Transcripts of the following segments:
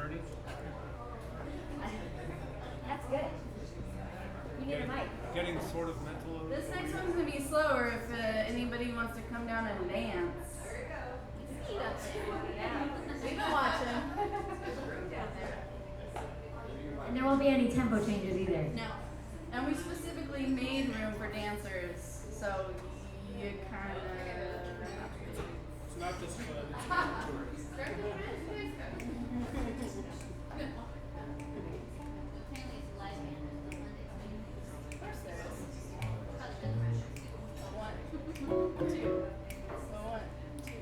journey. That's good. You need a mic. Getting sort of mental. This next one's gonna be slower if anybody wants to come down and dance. Yeah. We've been watching. And there won't be any tempo changes either. No. And we specifically made room for dancers, so you kind of. It's not just fun, it's Of course there is. One, two. So one, two.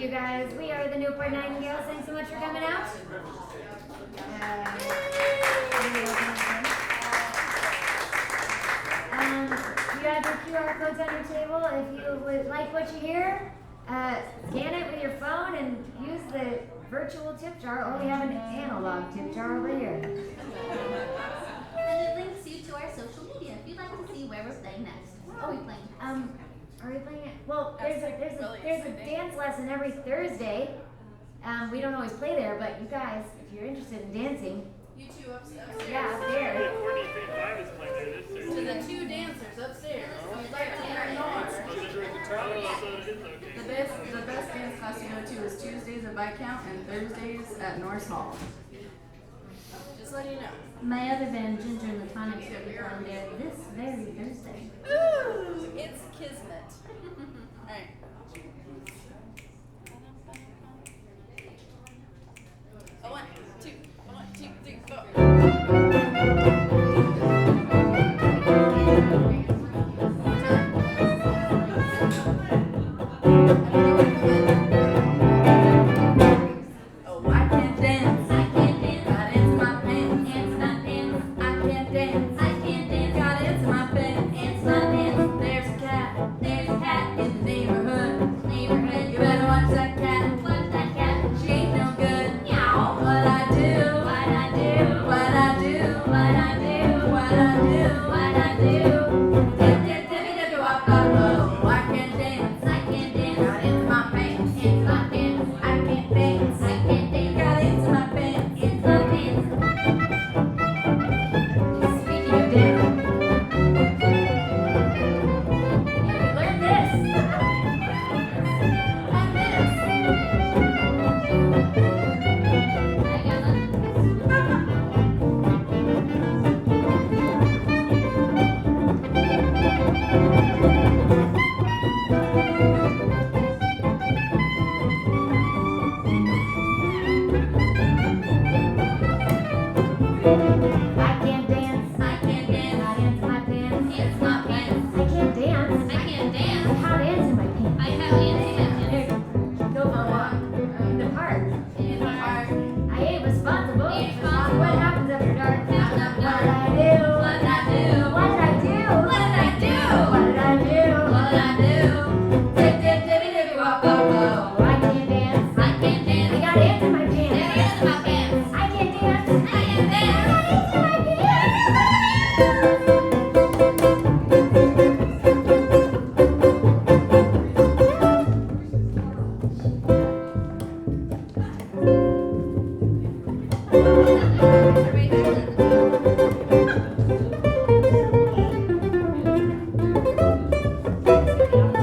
you guys. We are the Newport Nightingales. Thanks so much for coming out. You have your QR codes on your table. If you would like what you hear, scan it with your phone and use the virtual tip jar, or we have an analog tip jar over here. And it links you to our social media if you'd like to see where we're playing next. What are we playing? Are we playing it? Well, there's a dance lesson every Thursday. We don't always play there, but you guys, if you're interested in dancing, You two upstairs. yeah, up there. Yeah, 43.5 is playing there this To Thursday. the two dancers upstairs. Oh, We'd like to hear more. so it is okay. The best dance class to go to is Tuesdays at Viscount and Thursdays at Norris Hall. Just letting you know. My other band, Ginger and the Tonics, will be playing there this very Thursday. Ooh, it's Kismet. Alright. One, two, three, four. Oh, I can't dance. I can't dance. Got into my pants. Into my pants. I can't dance. I can't dance. Got into my pants. Into my pants. There's a cat. There's a cat in the neighborhood. Neighborhood. You better watch that cat. Watch that cat. She ain't no good. Meow. What I do. What I do. What I do. What I do. What I do. What I do. Dip, dip, dippy, dippy, wop, wop, wop. I can't dance. I can't dance. Got into my pants. Into my pants. I can't dance. I can't dance. Got into my pants. Into my pants. Speaking of dancing, you learn this. And this. I got it. I can't dance. I can't dance. Got into my pants. It's my pants. I can't dance. I can't I dance. have ants in my pants. I have ants in my Here, pants. go for a walk. In the park. In the park. I ain't responsible. Irresponsible. What happens after dark? After What dark. did I do? What did I do? What did I do? What did I do? What did I do? What did I do? Dip, dip, dippy, dippy, wop, wop, wop. Oh, I can't dance. I can't dance. I got ants in my There pants. it is in my pants. I can't dance. I can't dance. Ants in my pants. Everybody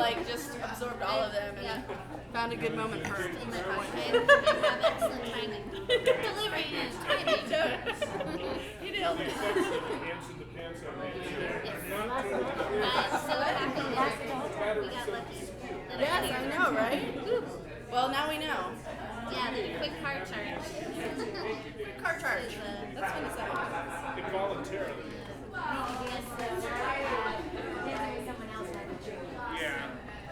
like just absorbed all of them and found a good moment for In my everyone. pocket. I have excellent timing. Delivery and timing. He nailed it. Ants in the pants on the I'm so happy that we got lucky. Yes, I know, right? Well, now we know. Yeah, the quick car charge. Car charge. That's when it's up. involuntarily. Yeah.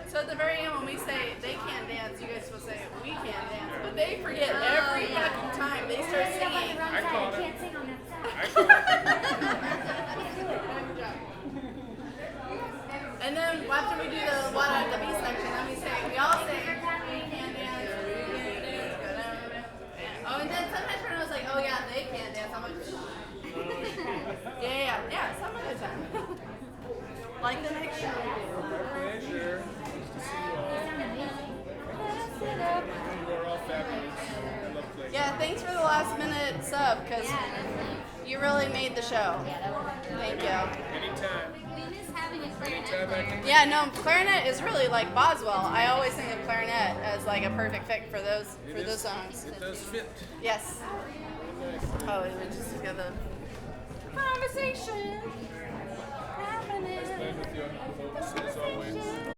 So at the very end, when we say they can't dance, you guys will say we can't dance, but they forget every fucking time they start singing. I caught it. can't sing on that side. I call it. And then after we do the what at the B section, then we all say we can't dance, we can't dance, go down. Oh, and then sometimes Brenna was like, oh yeah, they can't dance. I'm like, yeah, some other time. Like the next show we do. Pleasure. Nice to see you all. You are all fabulous. I love playing. Yeah, thanks for the last minute sub, because you really made the show. Thank you. Anytime. We miss having a Anytime I clarinet. can. Yeah, no, clarinet is really like Boswell. I always think of clarinet as like a perfect fit for those songs. It does fit. Yes. Very nice. Oh, we just got the conversation happening. Playing with you on the vocals as always.